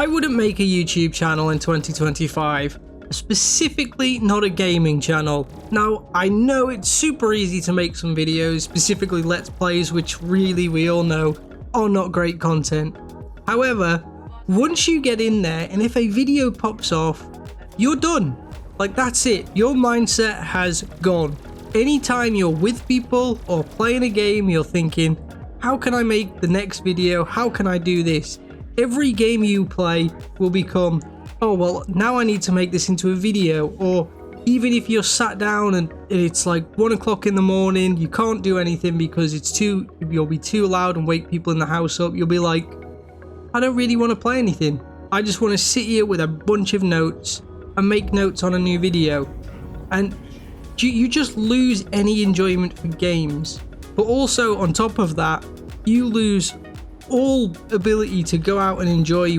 I wouldn't make a YouTube channel in 2025, specifically not a gaming channel. Now, I know it's super easy to make some videos, specifically Let's Plays, which really we all know are not great content. However, once you get in there and if a video pops off, you're done. Like, that's it. Your mindset has gone. Anytime you're with people or playing a game, you're thinking, how can I make the next video? How can I do this? Every game you play will become, oh, well, now I need to make this into a video. Or even if you're sat down and it's like 1 o'clock in the morning, you can't do anything because you'll be too loud and wake people in the house up. You'll be like, I don't really want to play anything. I just want to sit here with a bunch of notes and make notes on a new video. And you just lose any enjoyment for games. But also on top of that, you lose all ability to go out and enjoy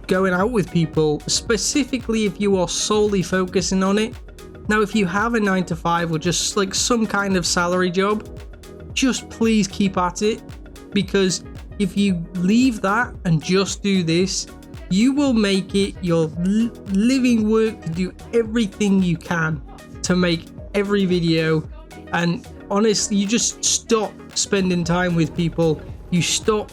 going out with people, specifically if you are solely focusing on it. Now, if you have a 9 to 5 or just like some kind of salary job, just please keep at it, because if you leave that and just do this, you will make it your living work to do everything you can to make every video. And honestly, you just stop spending time with people. You stop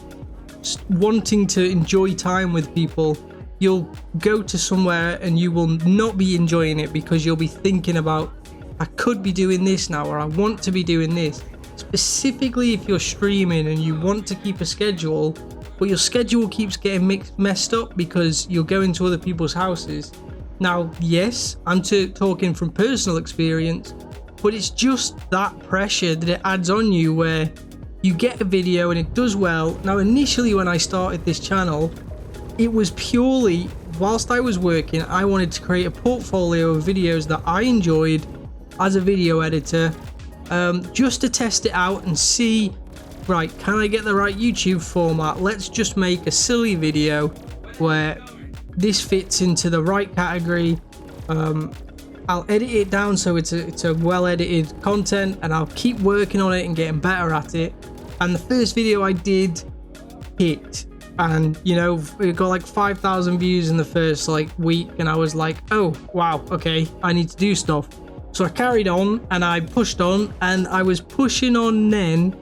wanting to enjoy time with people. You'll go to somewhere and you will not be enjoying it because you'll be thinking about, I could be doing this now, or I want to be doing this. Specifically if you're streaming and you want to keep a schedule, but your schedule keeps getting messed up because you're going to other people's houses. Now, yes, I'm talking from personal experience, but it's just that pressure that it adds on you where you get a video and it does well. Now, initially when I started this channel, it was purely, whilst I was working, I wanted to create a portfolio of videos that I enjoyed as a video editor, just to test it out and see, right, can I get the right YouTube format? Let's just make a silly video where this fits into the right category. I'll edit it down so it's a well-edited content, and I'll keep working on it and getting better at it. And the first video I did hit, and you know, it got like 5,000 views in the first like week, and I was like, oh wow, okay, I need to do stuff. So I carried on and I pushed on, and I was pushing on then,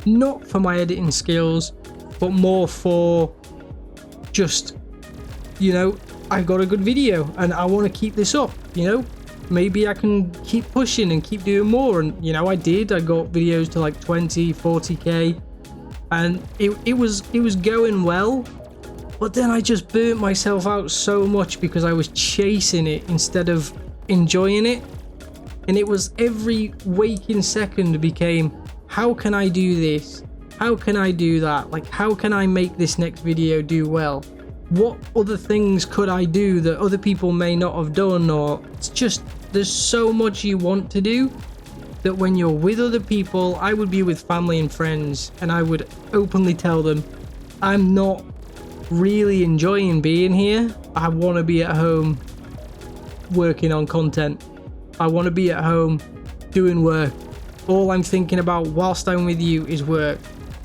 not for my editing skills, but more for just, you know, I got a good video and I want to keep this up, you know, maybe I can keep pushing and keep doing more. And you know, I did. I got videos to like 20, 40k, and it was going well. But then I just burnt myself out so much because I was chasing it instead of enjoying it. And it was every waking second became, how can I do this? How can I do that? Like, how can I make this next video do well? What other things could I do that other people may not have done? Or it's just, there's so much you want to do that when you're with other people, I would be with family and friends, and I would openly tell them, I'm not really enjoying being here. I want to be at home working on content. I want to be at home doing work. All I'm thinking about whilst I'm with you is work.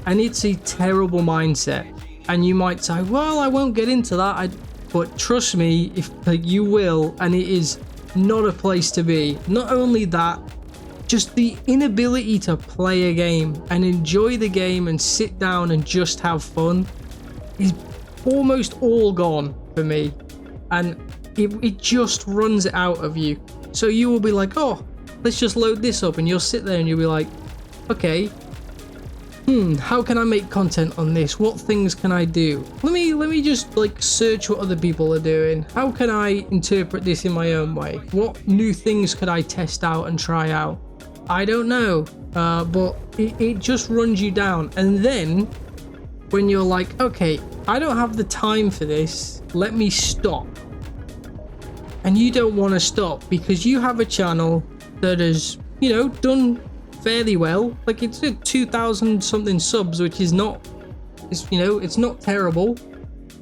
And it's a terrible mindset. And you might say, well, I won't get into that. But trust me, if you will, and it is not a place to be. Not only that, just the inability to play a game and enjoy the game and sit down and just have fun is almost all gone for me. And it just runs it out of you. So you will be like, oh, let's just load this up, and you'll sit there and you'll be like, okay, how can I make content on this? What things can I do? Let me just like search what other people are doing. How can I interpret this in my own way? What new things could I test out and try out? I don't know, but it just runs you down. And then when you're like, okay, I don't have the time for this, let me stop. And you don't want to stop because you have a channel that has, you know, done fairly well. Like, it's at 2,000 something subs, which is not, you know, it's not terrible,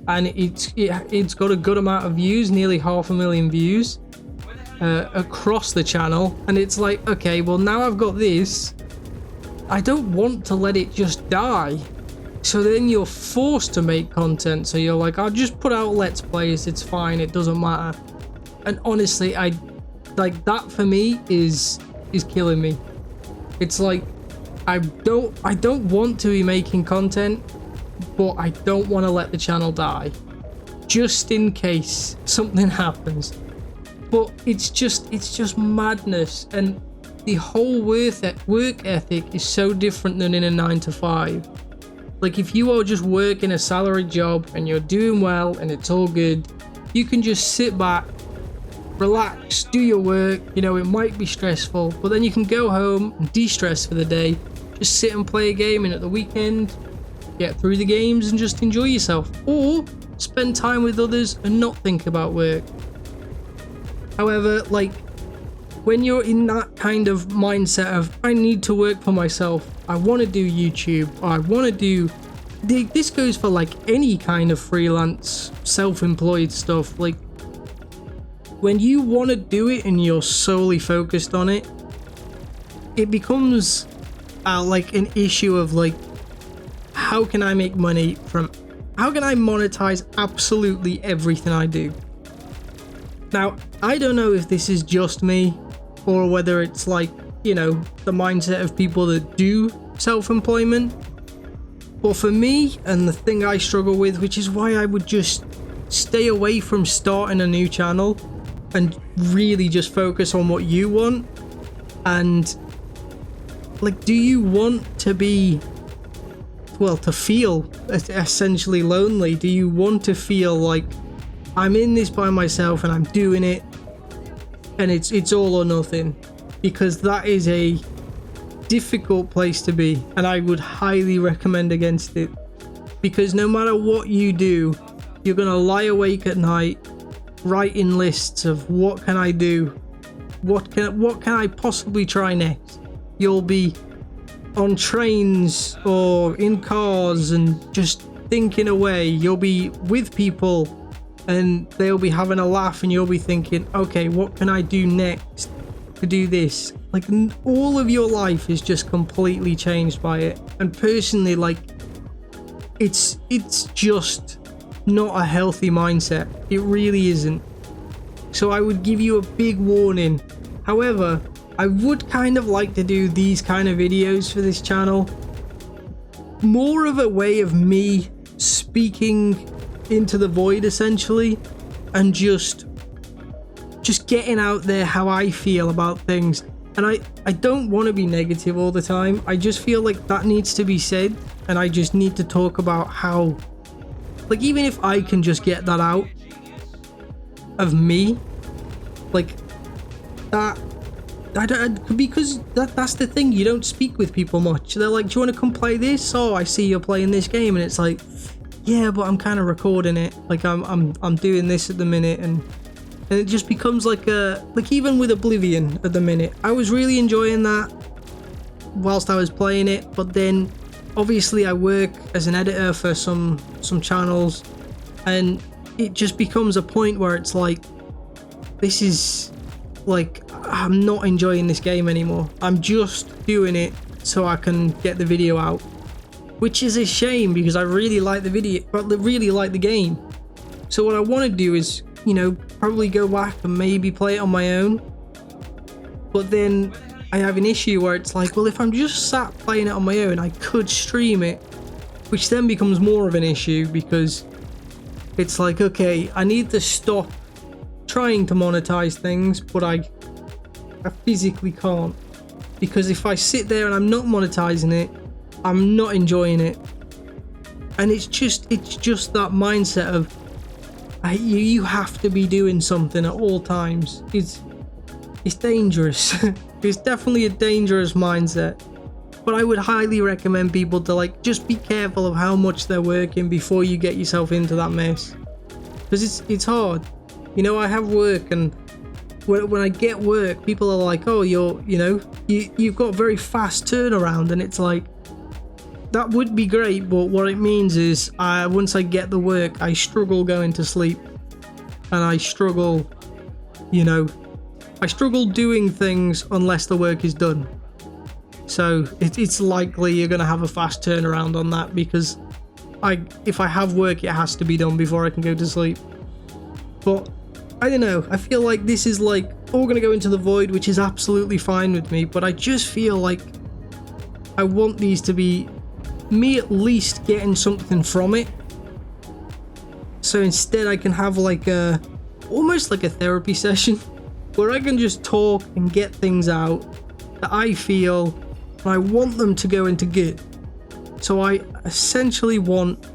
and it's got a good amount of views, nearly 500,000 views across the channel. And it's like, okay, well, now I've got this, I don't want to let it just die. So then you're forced to make content. So you're like, I'll just put out Let's Plays. It's fine. It doesn't matter. And honestly, like that for me is killing me. It's like, I don't want to be making content, but I don't want to let the channel die just in case something happens. But it's just madness, and the whole work ethic is so different than in a 9-to-5. Like if you are just working a salaried job and you're doing well and it's all good, you can just sit back, relax, do your work. You know, it might be stressful, but then you can go home and de-stress for the day, just sit and play a game, and at the weekend get through the games and just enjoy yourself, or spend time with others and not think about work. However, like when you're in that kind of mindset of I need to work for myself, I want to do YouTube, or I want to do this, goes for like any kind of freelance self-employed stuff. Like when you want to do it and you're solely focused on it, it becomes like an issue of like, how can I make money from, how can I monetize absolutely everything I do? Now, I don't know if this is just me, or whether it's like, you know, the mindset of people that do self-employment. But for me, and the thing I struggle with, which is why I would just stay away from starting a new channel and really just focus on what you want. And like, do you want to be, well, to feel essentially lonely? Do you want to feel like I'm in this by myself and I'm doing it and it's all or nothing? Because that is a difficult place to be, and I would highly recommend against it. Because no matter what you do, you're gonna lie awake at night writing lists of what can I do, what can I possibly try next. You'll be on trains or in cars and just thinking away. You'll be with people and they'll be having a laugh and you'll be thinking, okay, what can I do next to do this? Like, all of your life is just completely changed by it. And personally, like, it's just not a healthy mindset. It really isn't. So I would give you a big warning. However, I would kind of like to do these kind of videos for this channel. More of a way of me speaking into the void, essentially, and just getting out there how I feel about things. And I don't want to be negative all the time. I just feel like that needs to be said, and I just need to talk about how, like, even if I can just get that out of me, like that, because that's the thing, you don't speak with people much. They're like, do you want to come play this? Oh, I see you're playing this game, and it's like, yeah, but I'm kind of recording it. Like I'm doing this at the minute, and it just becomes like even with Oblivion at the minute, I was really enjoying that whilst I was playing it, but then obviously I work as an editor for some channels, and it just becomes a point where it's like, this is like, I'm not enjoying this game anymore. I'm just doing it so I can get the video out, which is a shame because I really like the video, but really like the game. So what I want to do is, you know, probably go back and maybe play it on my own. But then I have an issue where it's like, well, if I'm just sat playing it on my own, I could stream it, which then becomes more of an issue because it's like, okay, I need to stop trying to monetize things, but I physically can't, because if I sit there and I'm not monetizing it, I'm not enjoying it. And it's just that mindset of you have to be doing something at all times. It's dangerous. It's definitely a dangerous mindset. But I would highly recommend people to, like, just be careful of how much they're working before you get yourself into that mess, because it's hard. You know, I have work, and when I get work, people are like, oh, you've got very fast turnaround, and it's like, that would be great, but what it means is once I get the work, I struggle going to sleep, and I struggle doing things unless the work is done. So it's likely you're going to have a fast turnaround on that, because if I have work, it has to be done before I can go to sleep. But I don't know, I feel like this is like all gonna go into the void, which is absolutely fine with me, but I just feel like I want these to be me at least getting something from it. So instead I can have like almost like a therapy session where I can just talk and get things out that I feel and I want them to go into good. So I essentially want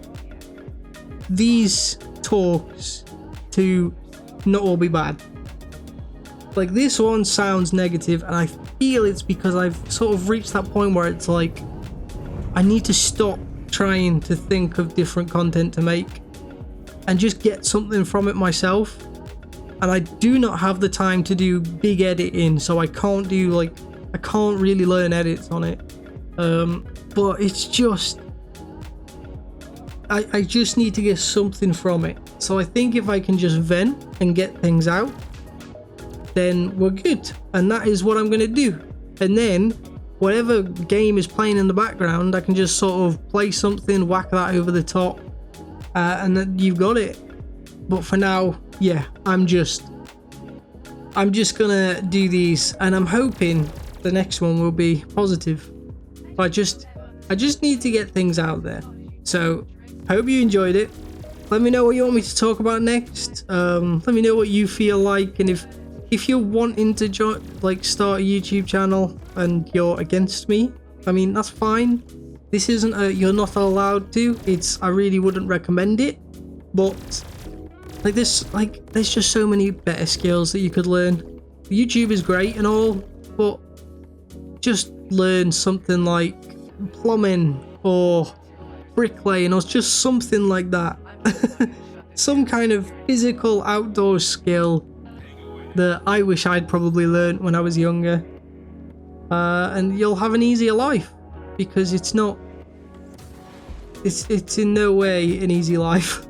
these talks to not all be bad. Like this one sounds negative, and I feel it's because I've sort of reached that point where it's like I need to stop trying to think of different content to make and just get something from it myself. And I do not have the time to do big editing, so I can't do like, I can't really learn edits on it. But it's just I just need to get something from it. So I think if I can just vent and get things out, then we're good. And that is what I'm going to do. And then whatever game is playing in the background, I can just sort of play something, whack that over the top, and then you've got it. But for now, yeah, I'm just gonna do these, and I'm hoping the next one will be positive. I just need to get things out there. So hope you enjoyed it. Let me know what you want me to talk about next. Let me know what you feel like, and if you're wanting to start a YouTube channel and you're against me, I mean, that's fine. This isn't a you're not allowed to. It's I really wouldn't recommend it. But there's just so many better skills that you could learn. YouTube is great and all, but just learn something like plumbing or bricklaying or just something like that. Some kind of physical outdoor skill that I wish I'd probably learned when I was younger. And you'll have an easier life, because it's in no way an easy life.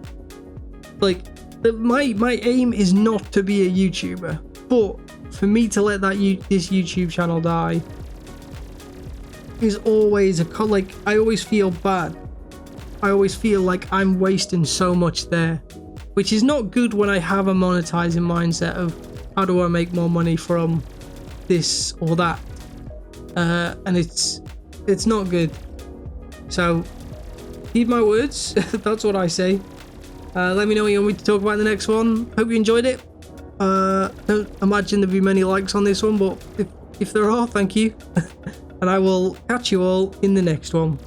Like, my aim is not to be a YouTuber, but for me to let this YouTube channel die is always I always feel bad. I always feel like I'm wasting so much there, which is not good when I have a monetizing mindset of how do I make more money from this or that, and it's not good. So heed my words. That's what I say. Let me know what you want me to talk about in the next one. Hope you enjoyed it. Don't imagine there'll be many likes on this one, but if there are, thank you. And I will catch you all in the next one.